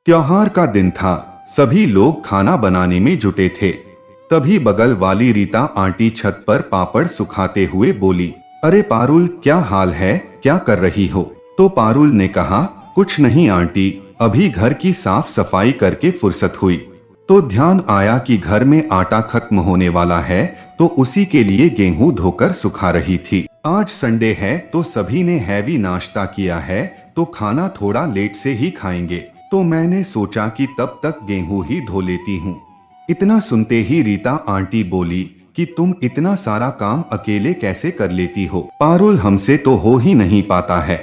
त्योहार का दिन था, सभी लोग खाना बनाने में जुटे थे। तभी बगल वाली रीता आंटी छत पर पापड़ सुखाते हुए बोली, अरे पारुल, क्या हाल है, क्या कर रही हो? तो पारुल ने कहा, कुछ नहीं आंटी, अभी घर की साफ सफाई करके फुर्सत हुई तो ध्यान आया कि घर में आटा खत्म होने वाला है, तो उसी के लिए गेहूं धोकर सुखा रही थी। आज संडे है तो सभी ने हैवी नाश्ता किया है, तो खाना थोड़ा लेट से ही खाएंगे, तो मैंने सोचा कि तब तक गेहूं ही धो लेती हूँ। इतना सुनते ही रीता आंटी बोली कि तुम इतना सारा काम अकेले कैसे कर लेती हो पारुल, हमसे तो हो ही नहीं पाता है।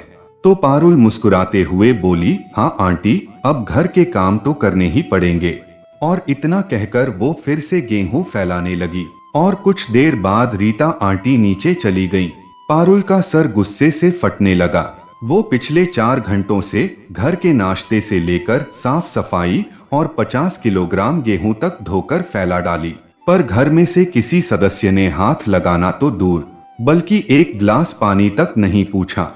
तो पारुल मुस्कुराते हुए बोली, हाँ आंटी, अब घर के काम तो करने ही पड़ेंगे। और इतना कहकर वो फिर से गेहूं फैलाने लगी और कुछ देर बाद रीता आंटी नीचे चली गईं। पारुल का सर गुस्से से फटने लगा। वो पिछले 4 घंटों से घर के नाश्ते से लेकर साफ सफाई और 50 किलोग्राम गेहूं तक धोकर फैला डाली, पर घर में से किसी सदस्य ने हाथ लगाना तो दूर, बल्कि एक गिलास पानी तक नहीं पूछा।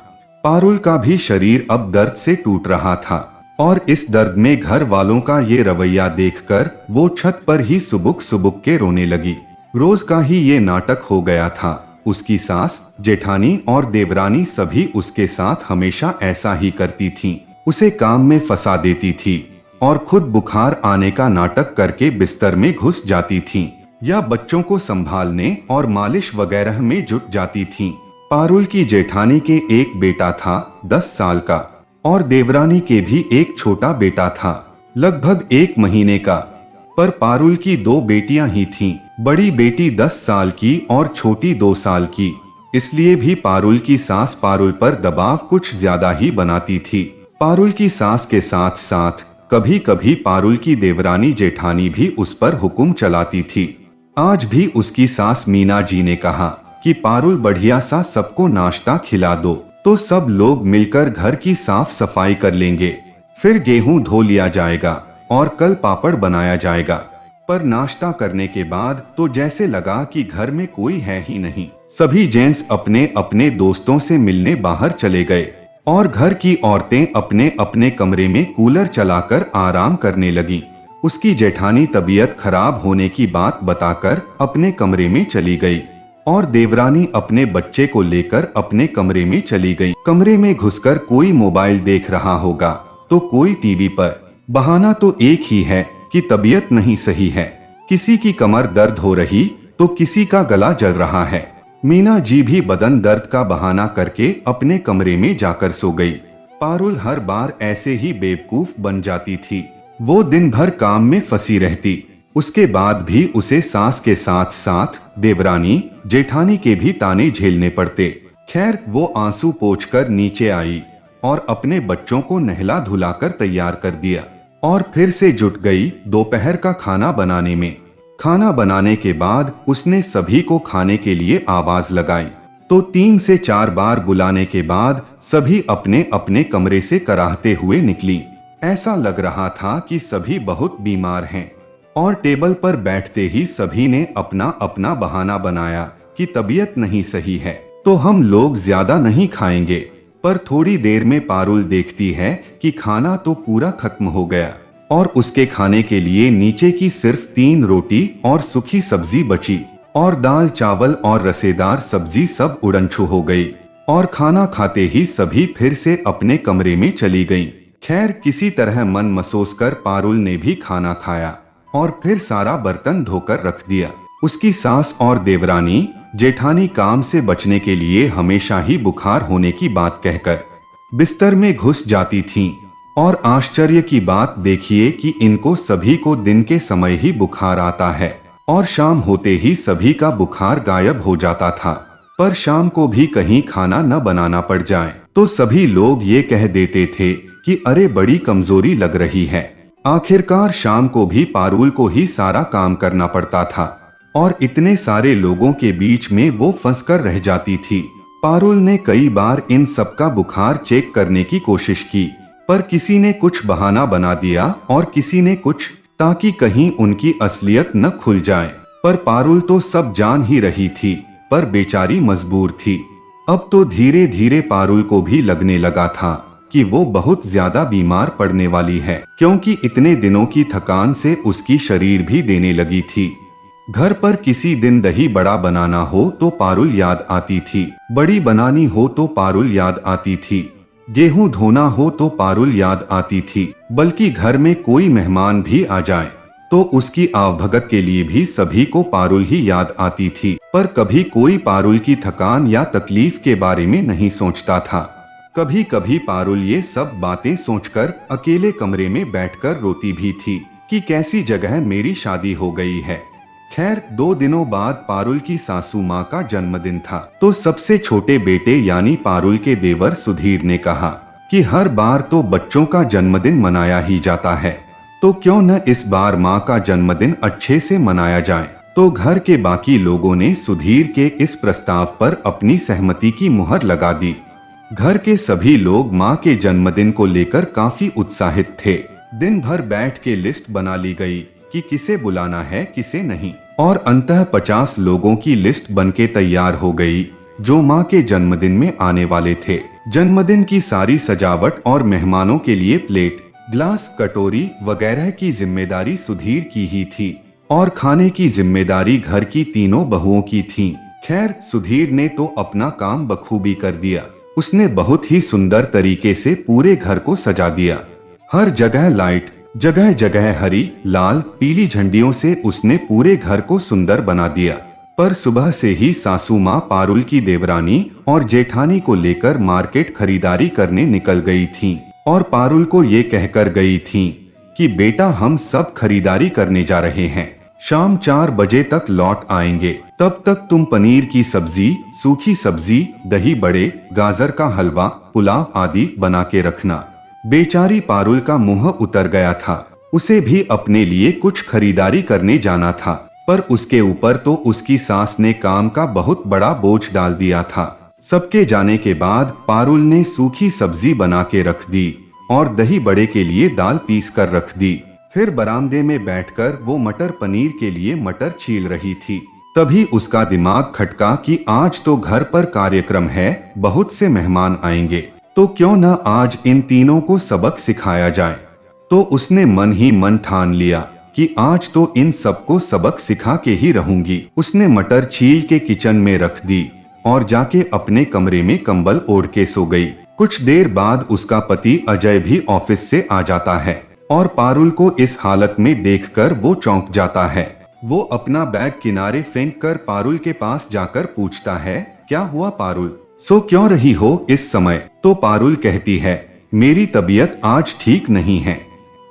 पारुल का भी शरीर अब दर्द से टूट रहा था और इस दर्द में घर वालों का ये रवैया देखकर वो छत पर ही सुबुक सुबुक के रोने लगी। रोज का ही ये नाटक हो गया था। उसकी सास, जेठानी और देवरानी सभी उसके साथ हमेशा ऐसा ही करती थीं। उसे काम में फंसा देती थी और खुद बुखार आने का नाटक करके बिस्तर में घुस जाती थीं, या बच्चों को संभालने और मालिश वगैरह में जुट जाती थीं। पारुल की जेठानी के एक बेटा था 10 साल का और देवरानी के भी एक छोटा बेटा था लगभग 1 महीने का, पर पारुल की 2 बेटियां ही थीं। बड़ी बेटी 10 साल की और छोटी 2 साल की, इसलिए भी पारुल की सास पारुल पर दबाव कुछ ज्यादा ही बनाती थी। पारुल की सास के साथ साथ कभी कभी पारुल की देवरानी जेठानी भी उस पर हुक्म चलाती थी। आज भी उसकी सास मीना जी ने कहा कि पारुल, बढ़िया सा सबको नाश्ता खिला दो, तो सब लोग मिलकर घर की साफ सफाई कर लेंगे, फिर गेहूं धो लिया जाएगा और कल पापड़ बनाया जाएगा। पर नाश्ता करने के बाद तो जैसे लगा कि घर में कोई है ही नहीं। सभी जेंट्स अपने अपने दोस्तों से मिलने बाहर चले गए और घर की औरतें अपने अपने कमरे में कूलर चलाकर आराम करने लगी। उसकी जेठानी तबीयत खराब होने की बात बताकर अपने कमरे में चली गई और देवरानी अपने बच्चे को लेकर अपने कमरे में चली गई। कमरे में घुसकर कोई मोबाइल देख रहा होगा तो कोई टीवी पर। बहाना तो एक ही है कि तबीयत नहीं सही है। किसी की कमर दर्द हो रही तो किसी का गला जल रहा है। मीना जी भी बदन दर्द का बहाना करके अपने कमरे में जाकर सो गई। पारुल हर बार ऐसे ही बेवकूफ बन जाती थी। वो दिन भर काम में फंसी रहती। उसके बाद भी उसे सास के साथ साथ देवरानी जेठानी के भी ताने झेलने पड़ते। खैर, वो आंसू पोंछकर नीचे आई और अपने बच्चों को नहला धुलाकर तैयार कर दिया और फिर से जुट गई दोपहर का खाना बनाने में। खाना बनाने के बाद उसने सभी को खाने के लिए आवाज लगाई तो 3 से 4 बार बुलाने के बाद सभी अपने अपने कमरे से कराहते हुए निकली। ऐसा लग रहा था कि सभी बहुत बीमार हैं और टेबल पर बैठते ही सभी ने अपना अपना बहाना बनाया कि तबीयत नहीं सही है तो हम लोग ज्यादा नहीं खाएंगे। पर थोड़ी देर में पारुल देखती है कि खाना तो पूरा खत्म हो गया और उसके खाने के लिए नीचे की सिर्फ 3 रोटी और सूखी सब्जी बची और दाल चावल और रसेदार सब्जी सब उड़नछू हो गई और खाना खाते ही सभी फिर से अपने कमरे में चली गईं। खैर, किसी तरह मन मसोस कर पारुल ने भी खाना खाया और फिर सारा बर्तन धोकर रख दिया। उसकी सास और देवरानी जेठानी काम से बचने के लिए हमेशा ही बुखार होने की बात कहकर बिस्तर में घुस जाती थीं और आश्चर्य की बात देखिए कि इनको सभी को दिन के समय ही बुखार आता है और शाम होते ही सभी का बुखार गायब हो जाता था। पर शाम को भी कहीं खाना न बनाना पड़ जाए तो सभी लोग ये कह देते थे कि अरे बड़ी कमजोरी लग रही है। आखिरकार शाम को भी पारुल को ही सारा काम करना पड़ता था और इतने सारे लोगों के बीच में वो फंसकर रह जाती थी। पारुल ने कई बार इन सबका बुखार चेक करने की कोशिश की, पर किसी ने कुछ बहाना बना दिया और किसी ने कुछ, ताकि कहीं उनकी असलियत न खुल जाए। पर पारुल तो सब जान ही रही थी, पर बेचारी मजबूर थी। अब तो धीरे धीरे पारुल को भी लगने लगा था कि वो बहुत ज्यादा बीमार पड़ने वाली है, क्योंकि इतने दिनों की थकान से उसकी शरीर भी देने लगी थी। घर पर किसी दिन दही बड़ा बनाना हो तो पारुल याद आती थी, बड़ी बनानी हो तो पारुल याद आती थी, गेहूं धोना हो तो पारुल याद आती थी, बल्कि घर में कोई मेहमान भी आ जाए तो उसकी आवभगत के लिए भी सभी को पारुल ही याद आती थी। पर कभी कोई पारुल की थकान या तकलीफ के बारे में नहीं सोचता था। कभी कभी पारुल ये सब बातें सोचकर अकेले कमरे में बैठकर रोती भी थी कि कैसी जगह मेरी शादी हो गई है। खैर 2 दिनों बाद पारुल की सासू माँ का जन्मदिन था, तो सबसे छोटे बेटे यानी पारुल के देवर सुधीर ने कहा कि हर बार तो बच्चों का जन्मदिन मनाया ही जाता है, तो क्यों न इस बार माँ का जन्मदिन अच्छे से मनाया जाए। तो घर के बाकी लोगों ने सुधीर के इस प्रस्ताव पर अपनी सहमति की मुहर लगा दी। घर के सभी लोग माँ के जन्मदिन को लेकर काफी उत्साहित थे। दिन भर बैठ के लिस्ट बना ली गई कि किसे बुलाना है किसे नहीं, और अंततः 50 लोगों की लिस्ट बनके तैयार हो गई जो माँ के जन्मदिन में आने वाले थे। जन्मदिन की सारी सजावट और मेहमानों के लिए प्लेट, ग्लास, कटोरी वगैरह की जिम्मेदारी सुधीर की ही थी और खाने की जिम्मेदारी घर की तीनों बहुओं की थी। खैर सुधीर ने तो अपना काम बखूबी कर दिया। उसने बहुत ही सुंदर तरीके से पूरे घर को सजा दिया। हर जगह लाइट, जगह जगह हरी, लाल, पीली झंडियों से उसने पूरे घर को सुंदर बना दिया। पर सुबह से ही सासू माँ पारुल की देवरानी और जेठानी को लेकर मार्केट खरीदारी करने निकल गई थीं और पारुल को ये कहकर गई थीं कि बेटा हम सब खरीदारी करने जा रहे हैं, शाम 4 बजे तक लौट आएंगे, तब तक तुम पनीर की सब्जी, सूखी सब्जी, दही बड़े, गाजर का हलवा, पुलाव आदि बना के रखना। बेचारी पारुल का मुंह उतर गया था। उसे भी अपने लिए कुछ खरीदारी करने जाना था, पर उसके ऊपर तो उसकी सास ने काम का बहुत बड़ा बोझ डाल दिया था। सबके जाने के बाद पारुल ने सूखी सब्जी बना के रख दी और दही बड़े के लिए दाल पीस कर रख दी। फिर बरामदे में बैठकर वो मटर पनीर के लिए मटर छील रही थी। तभी उसका दिमाग खटका कि आज तो घर पर कार्यक्रम है, बहुत से मेहमान आएंगे, तो क्यों न आज इन तीनों को सबक सिखाया जाए। तो उसने मन ही मन ठान लिया कि आज तो इन सबको सबक सिखा के ही रहूंगी। उसने मटर छील के किचन में रख दी और जाके अपने कमरे में कंबल ओढ़ के सो गई। कुछ देर बाद उसका पति अजय भी ऑफिस से आ जाता है और पारुल को इस हालत में देखकर वो चौंक जाता है। वो अपना बैग किनारे फेंक कर पारुल के पास जाकर पूछता है, क्या हुआ पारुल, सो क्यों रही हो इस समय? तो पारुल कहती है, मेरी तबीयत आज ठीक नहीं है,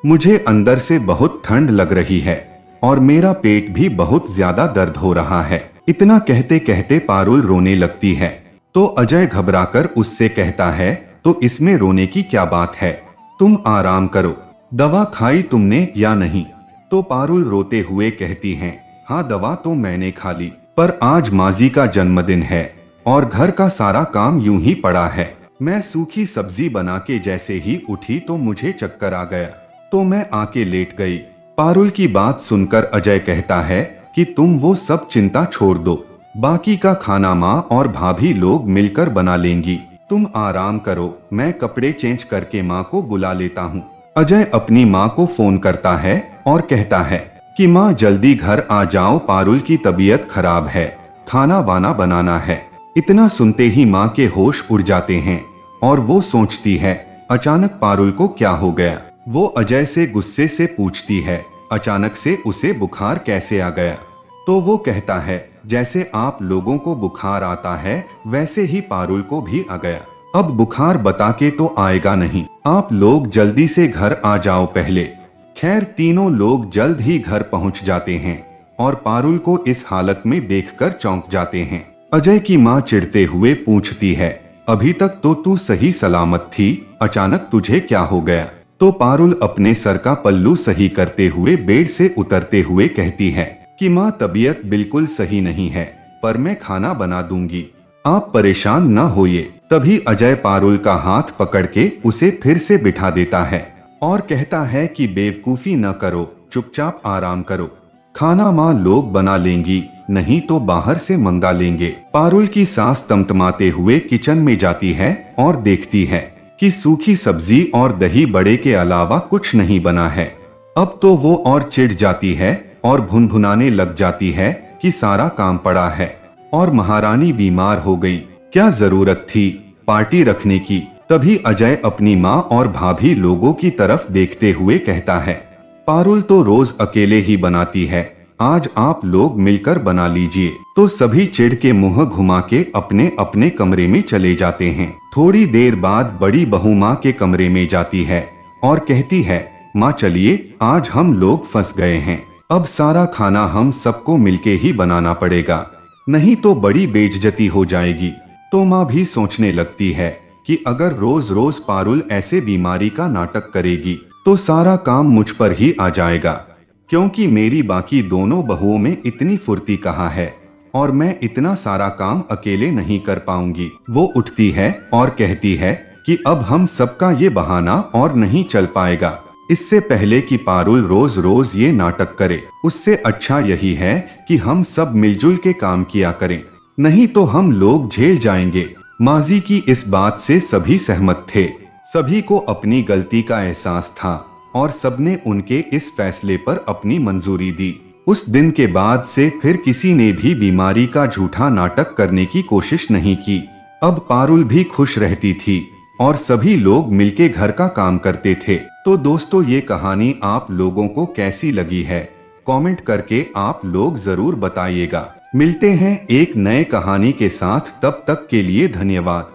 मुझे अंदर से बहुत ठंड लग रही है और मेरा पेट भी बहुत ज्यादा दर्द हो रहा है। इतना कहते कहते पारुल रोने लगती है। तो अजय घबराकर उससे कहता है, तो इसमें रोने की क्या बात है, तुम आराम करो, दवा खाई तुमने या नहीं? तो पारुल रोते हुए कहती है, हाँ दवा तो मैंने खा ली, पर आज माजी का जन्मदिन है और घर का सारा काम यूं ही पड़ा है। मैं सूखी सब्जी बना के जैसे ही उठी तो मुझे चक्कर आ गया, तो मैं आके लेट गई। पारुल की बात सुनकर अजय कहता है कि तुम वो सब चिंता छोड़ दो, बाकी का खाना माँ और भाभी लोग मिलकर बना लेंगी, तुम आराम करो, मैं कपड़े चेंज करके माँ को बुला लेता हूँ। अजय अपनी माँ को फोन करता है और कहता है कि माँ जल्दी घर आ जाओ, पारुल की तबीयत खराब है, खाना वाना बनाना है। इतना सुनते ही माँ के होश उड़ जाते हैं और वो सोचती है अचानक पारुल को क्या हो गया। वो अजय से गुस्से से पूछती है, अचानक से उसे बुखार कैसे आ गया? तो वो कहता है, जैसे आप लोगों को बुखार आता है वैसे ही पारुल को भी आ गया। अब बुखार बता के तो आएगा नहीं, आप लोग जल्दी से घर आ जाओ पहले। खैर तीनों लोग जल्द ही घर पहुंच जाते हैं और पारुल को इस हालत में देखकर चौंक जाते हैं। अजय की माँ चिढ़ते हुए पूछती है, अभी तक तो तू सही सलामत थी, अचानक तुझे क्या हो गया? तो पारुल अपने सर का पल्लू सही करते हुए बेड से उतरते हुए कहती है कि माँ तबीयत बिल्कुल सही नहीं है, पर मैं खाना बना दूंगी, आप परेशान न होइए। तभी अजय पारुल का हाथ पकड़ के उसे फिर से बिठा देता है और कहता है कि बेवकूफी न करो, चुपचाप आराम करो, खाना माँ लोग बना लेंगी, नहीं तो बाहर से मंगा लेंगे। पारुल की सास तमतमाते हुए किचन में जाती है और देखती है कि सूखी सब्जी और दही बड़े के अलावा कुछ नहीं बना है। अब तो वो और चिढ़ जाती है और भुनभुनाने लग जाती है कि सारा काम पड़ा है और महारानी बीमार हो गई, क्या जरूरत थी पार्टी रखने की। तभी अजय अपनी माँ और भाभी लोगों की तरफ देखते हुए कहता है, पारुल तो रोज अकेले ही बनाती है, आज आप लोग मिलकर बना लीजिए। तो सभी चिढ़ के मुंह घुमा के अपने अपने कमरे में चले जाते हैं। थोड़ी देर बाद बड़ी बहू माँ के कमरे में जाती है और कहती है, माँ चलिए, आज हम लोग फंस गए हैं, अब सारा खाना हम सबको मिलके ही बनाना पड़ेगा, नहीं तो बड़ी बेइज्जती हो जाएगी। तो माँ भी सोचने लगती है कि अगर रोज रोज पारुल ऐसे बीमारी का नाटक करेगी तो सारा काम मुझ पर ही आ जाएगा, क्योंकि मेरी बाकी दोनों बहुओं में इतनी फुर्ती कहाँ है और मैं इतना सारा काम अकेले नहीं कर पाऊंगी। वो उठती है और कहती है कि अब हम सबका ये बहाना और नहीं चल पाएगा। इससे पहले कि पारुल रोज रोज ये नाटक करे, उससे अच्छा यही है कि हम सब मिलजुल के काम किया करें, नहीं तो हम लोग झेल जाएंगे। माजी की इस बात से सभी सहमत थे। सभी को अपनी गलती का एहसास था और सबने उनके इस फैसले पर अपनी मंजूरी दी। उस दिन के बाद से फिर किसी ने भी बीमारी का झूठा नाटक करने की कोशिश नहीं की। अब पारुल भी खुश रहती थी और सभी लोग मिलके घर का काम करते थे। तो दोस्तों, ये कहानी आप लोगों को कैसी लगी है, कमेंट करके आप लोग जरूर बताइएगा। मिलते हैं एक नए कहानी के साथ, तब तक के लिए धन्यवाद।